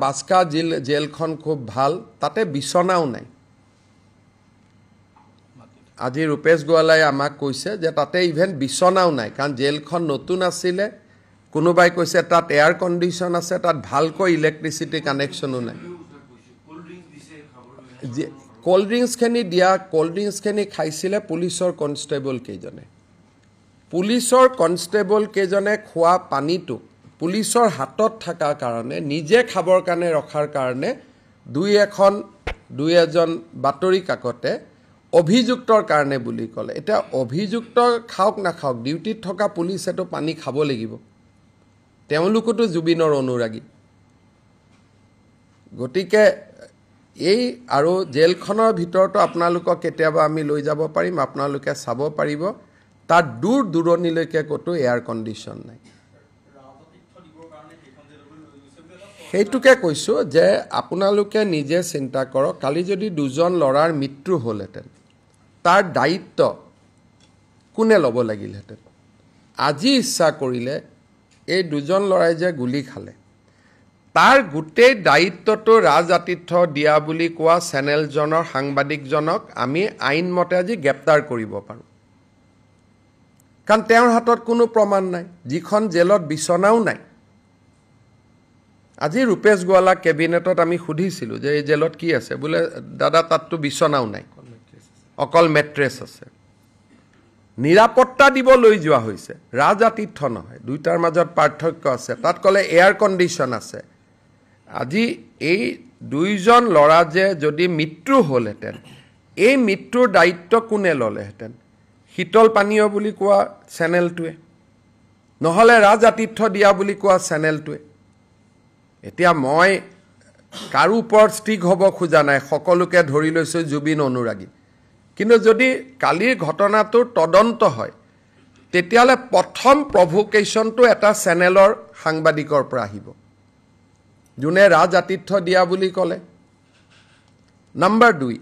বাস্কা জেলখন খুব ভাল তাতে বিছনাও নাই আজি ৰূপেশ গোৱালাই আমাক কৈছে যে তাতে ইভেন বিছনাও নাই কাৰণ জেলখন নতুন আছিলে কোনোবাই কৈছে তাত এয়াৰ কণ্ডিশ্যন আছে তাত ভালকৈ ইলেক্ট্ৰিচিটি কানেকশ্যনো নাই কোল্ড ড্ৰিংকছখিনি খাইছিলে পুলিচৰ কনষ্টেবল কেইজনে খোৱা পানীটো পুলিচৰ হাতত থকাৰ কাৰণে নিজে খাবৰ কাৰণে ৰখাৰ কাৰণে দুই এজন বাতৰি কাকতে অভিযুক্তৰ কাৰণে বুলি ক'লে এটা অভিযুক্ত খাওক নাখাওক ডিউটিত থকা পুলিচেটো পানী খাব লাগিব তেওঁলোকতো জুবিনৰ অনুৰাগী গতিকে এই আৰু জেলখনৰ ভিতৰতো আপোনালোকক কেতিয়াবা আমি লৈ যাব পাৰিম আপোনালোকে চাব পাৰিব তাৰ দূৰণিলৈকে কতো এয়াৰ কণ্ডিশ্যন নাই সেইটোকে কৈছো যে আপোনালোকে নিজে চিন্তা কৰক কালি যদি দুজন লৰাৰ মৃত্যু হ'লহেঁতেন তাৰ দায়িত্ব কোনে ল'ব লাগিলহেঁতেন আজি ইচ্ছা কৰিলে এই দুজন লৰাই যে গুলি খালে তাৰ গোটেই দায়িত্বটো ৰাজাতীৰ্থ দিয়া বুলি কোৱা চেনেলজনৰ সাংবাদিকজনক আমি আইনমতে আজি গ্ৰেপ্তাৰ কৰিব পাৰোঁ কাৰণ তেওঁৰ হাতত কোনো প্ৰমাণ নাই যিখন জেলত বিছনাও নাই আজি ৰূপেশ গোৱালা কেবিনেটত আমি সুধিছিলোঁ যে এই জেলত কি আছে বোলে দাদা তাততো বিছনাও নাই অকল মেট্ৰেছ আছে নিৰাপত্তা দিব লৈ যোৱা হৈছে ৰাজাতীৰ্থ নহয় দুইটাৰ মাজত পাৰ্থক্য আছে তাত ক'লে এয়াৰ কণ্ডিশ্যন আছে আজি এই দুইজন ল'ৰা যে যদি মৃত্যু হ'লহেঁতেন এই মৃত্যুৰ দায়িত্ব কোনে ল'লেহেঁতেন শীতল পানীয় বুলি কোৱা চেনেলটোৱে নহ'লে ৰাজাতীৰ্থ দিয়া বুলি কোৱা চেনেলটোৱে এতিয়া মই কাৰো ওপৰত ষ্টিক হ'ব খোজা নাই সকলোকে ধৰি লৈছোঁ জুবিন অনুৰাগী কিন্তু যদি কালিৰ ঘটনাটোৰ তদন্ত হয় তেতিয়াহ'লে প্ৰথম প্ৰভোকেশ্যনটো এটা চেনেলৰ সাংবাদিকৰ পৰা আহিব যোনে ৰাজাতীৰ্থ দিয়া বুলি ক'লে নম্বৰ 2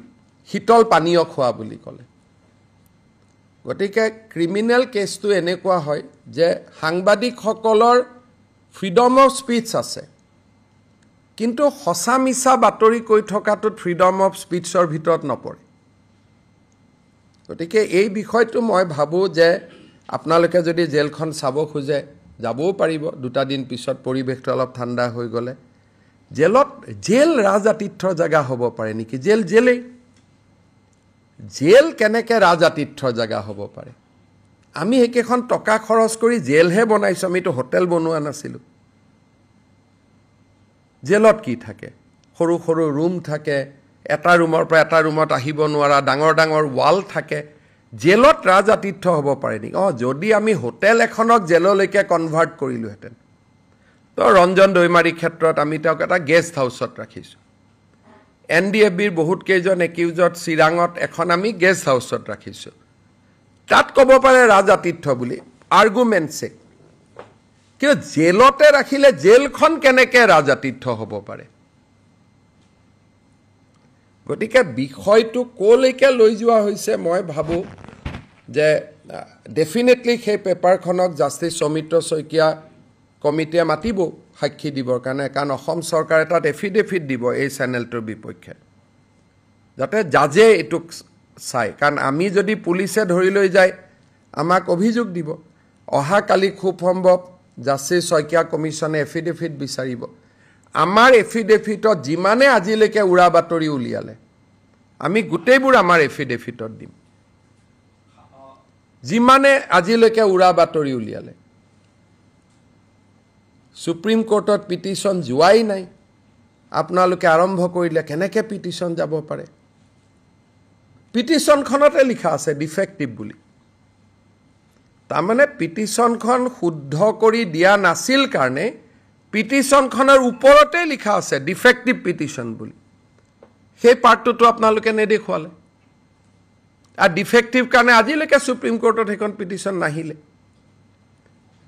শীতল পানীয় খোৱা বুলি ক'লে গতিকে ক্ৰিমিনেল কেছটো এনেকুৱা হয় যে সাংবাদিকসকলৰ ফ্ৰীডম অফ স্পীচ আছে কিন্তু সঁচা মিছা বাতৰি কৈ থকাটোত ফ্ৰীডম অফ স্পীচৰ ভিতৰত নপৰে গতিকে এই বিষয়টো মই ভাবোঁ যে আপোনালোকে যদি জেলখন চাব খোজে যাবও পাৰিব দুটা দিন পিছত পৰিৱেশটো অলপ ঠাণ্ডা হৈ গ'লে জেল ৰাজাতীৰ্থৰ জেগা হ'ব পাৰে নেকি জেল কেনেকৈ ৰাজাতীৰ্থৰ জেগা হ'ব পাৰে আমি একেখন টকা খৰচ কৰি জেলহে বনাইছোঁ আমিতো হোটেল বনোৱা নাছিলোঁ জেলত কি থাকে সৰু সৰু ৰুম থাকে এটা ৰুমৰ পৰা এটা ৰুমত আহিব নোৱাৰা ডাঙৰ ডাঙৰ ৱাল থাকে জেলত ৰাজাতীৰ্থ হ'ব পাৰে নেকি যদি আমি হোটেল এখনক জেললৈকে কনভাৰ্ট কৰিলোহেঁতেন তো ৰঞ্জন দৈমাৰী ক্ষেত্ৰত আমি তেওঁক এটা গেষ্ট হাউচত ৰাখিছোঁ NDFBৰ বহুত কেইজন একিউজত চিৰাঙত এখন আমি গেষ্ট হাউচত ৰাখিছোঁ তাত ক'ব পাৰে ৰাজাতীৰ্থ বুলি আৰ্গুমেণ্টছে কিন্তু জেলতে ৰাখিলে জেলখন কেনেকৈ ৰাজাতীৰ্থ হ'ব পাৰে গতিকে বিষয়টো ক'লৈকে লৈ যোৱা হৈছে মই ভাবোঁ যে ডেফিনেটলি সেই পেপাৰখনক জাষ্টিছ সৌমিত্ৰ শইকীয়া কমিটিয়ে মাতিব সাক্ষী দিবৰ কাৰণে কাৰণ অসম চৰকাৰে তাত এফিডেভিট দিব এই চেনেলটোৰ বিপক্ষে যাতে জাজে এইটোক চায় কাৰণ আমি যদি পুলিচে ধৰি লৈ যায় আমাক অভিযোগ দিব অহাকালি খুব সম্ভৱ জাষ্টিছ শইকীয়া কমিশ্যনে এফিডেভিট বিচাৰিব আমাৰ এফিডেভিটত যিমানে আজিলৈকে উৰা বাতৰি উলিয়ালে আমি গোটেইবোৰ আমাৰ এফিডেভিটত দিম যিমানে আজিলৈকে উৰা বাতৰি উলিয়ালে সুপ্ৰিম কোৰ্টত পিটিশ্যন যোৱাই নাই আপোনালোকে আৰম্ভ কৰিলে কেনেকৈ পিটিশ্যন যাব পাৰে পিটিশ্যনখনতে লিখা আছে ডিফেক্টিভ বুলি তাৰমানে পিটিশ্যনখন শুদ্ধ কৰি দিয়া নাছিল কাৰণে পিটিশ্যনখনৰ ওপৰতে লিখা আছে ডিফেক্টিভ পিটিশ্যন বুলি সেই পাৰ্টটো আপোনালোকে নেদেখুৱালে আৰু ডিফেক্টিভ কাৰণে আজিলৈকে সুপ্ৰিম কোৰ্টত সেইখন পিটিশ্যন নাহিলে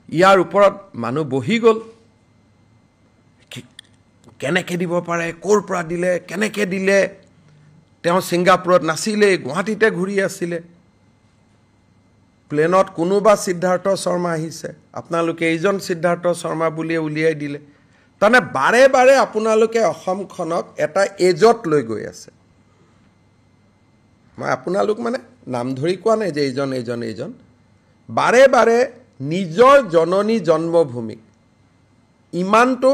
ইয়াৰ ওপৰত মানুহ বহি গ'ল কেনেকৈ দিব পাৰে ক'ৰ পৰা দিলে কেনেকৈ দিলে তেওঁ ছিংগাপুৰত নাছিলে গুৱাহাটীতে ঘূৰি আছিলে প্লেনত কোনোবা সিদ্ধাৰ্থ শৰ্মা আহিছে আপোনালোকে এইজন সিদ্ধাৰ্থ শৰ্মা বুলিয়ে উলিয়াই দিলে তাৰমানে বাৰে বাৰে আপোনালোকে অসমখনক এটা এজত লৈ গৈ আছে মই আপোনালোক মানে নাম ধৰি কোৱা নাই যে এইজন বাৰে বাৰে নিজৰ জননী জন্মভূমিক ইমানটো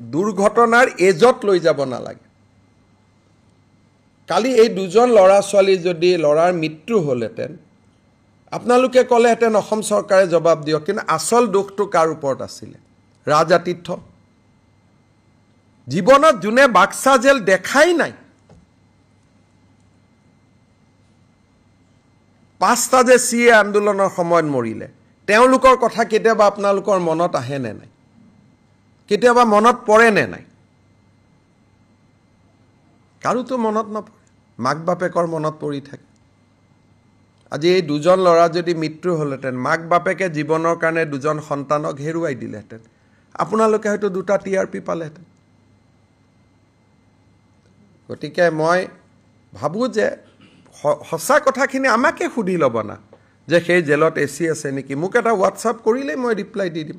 দুৰ্ঘটনাৰ এজত লৈ যাব নালাগে কালি এই দুজন ল'ৰা ছোৱালী যদি ল'ৰাৰ মৃত্যু হ'লহেঁতেন আপোনালোকে ক'লেহেঁতেন অসম চৰকাৰে জবাব দিয়ক কিন্তু আচল দুখটো কাৰ ওপৰত আছিলে ৰাজাতীৰ্থ জীৱনত যোনে বাক্সা জেল দেখাই নাই 5টা যে সিএ আন্দোলনৰ সময়ত মৰিলে তেওঁলোকৰ কথা কেতিয়াবা আপোনালোকৰ মনত আহে নে নাই কেতিয়াবা মনত পৰে নে নাই কাৰোতো মনত নপৰে মাক বাপেকৰ মনত পৰি থাকে আজি এই দুজন ল'ৰা যদি মৃত্যু হ'লহেঁতেন মাক বাপেকে জীৱনৰ কাৰণে দুজন সন্তানক হেৰুৱাই দিলেহেঁতেন আপোনালোকে হয়তো 2টা টিআৰপি পালেহেঁতেন গতিকে মই ভাবোঁ যে সঁচা কথাখিনি আমাকে সুধি ল'ব না যে সেই জেলত এচি আছে নেকি মোক এটা হোৱাটছআপ কৰিলেই মই ৰিপ্লাই দি দিম